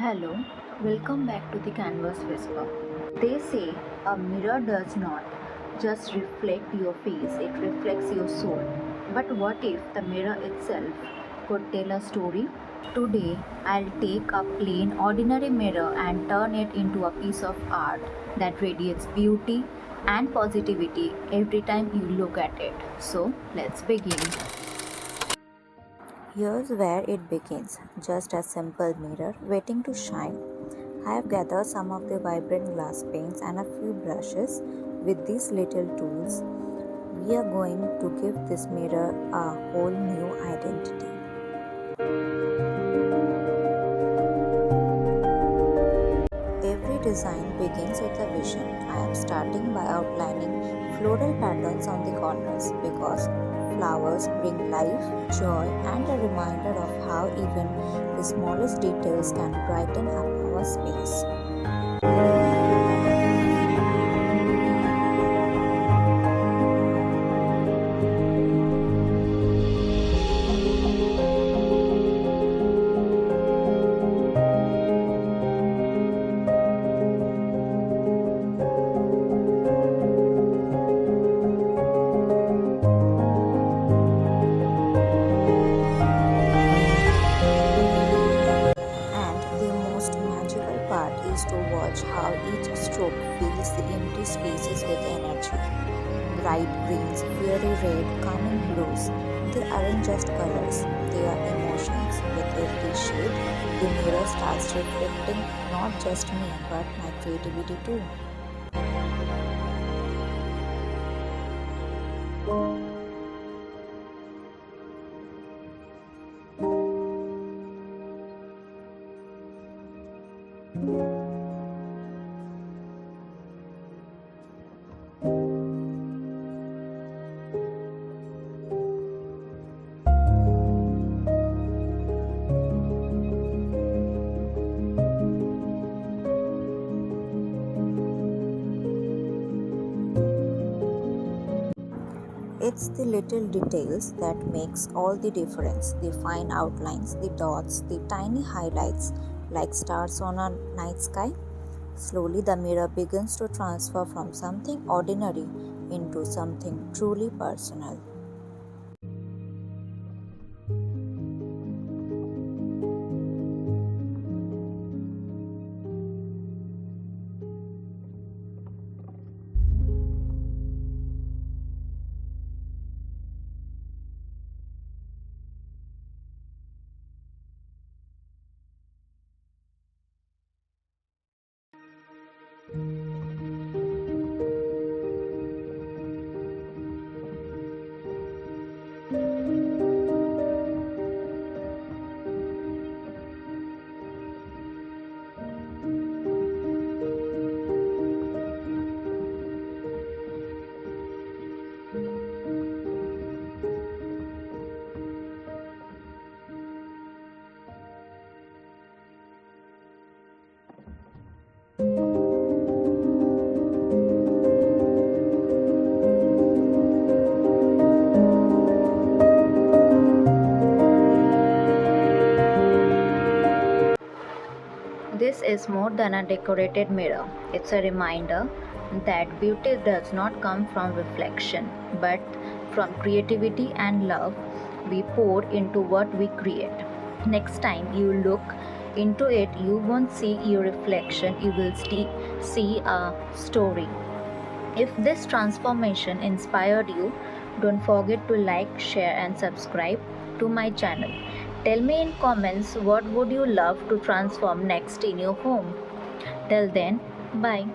Hello, welcome back to the Canvas Whisper. They say a mirror does not just reflect your face, it reflects your soul. But what if the mirror itself could tell a story? Today, I'll take a plain, ordinary mirror and turn it into a piece of art that radiates beauty and positivity every time you look at it. So, let's begin. Here's where it begins, just a simple mirror waiting to shine. I have gathered some of the vibrant glass paints and a few brushes. With these little tools, we are going to give this mirror a whole new identity. Every design begins with a vision. I am starting by outlining floral patterns on the corners because flowers bring life, joy, and a reminder of how even the smallest details can brighten up our space. And the most magical part is to watch how each stroke fills the empty spaces with energy. Bright greens, fiery red, calming blues. They aren't just colors, they are emotions. With every shade, the mirror starts reflecting not just me but my creativity too. It's the little details that makes all the difference. The fine outlines, the dots, the tiny highlights like stars on a night sky. Slowly the mirror begins to transfer from something ordinary into something truly personal. This is more than a decorated mirror. It's a reminder that beauty does not come from reflection, but from creativity and love we pour into what we create. Next time you look into it, you won't see your reflection, you will see a story. If this transformation inspired you, don't forget to like, share, and subscribe to my channel. Tell me in comments what would you love to transform next in your home. Till then, bye.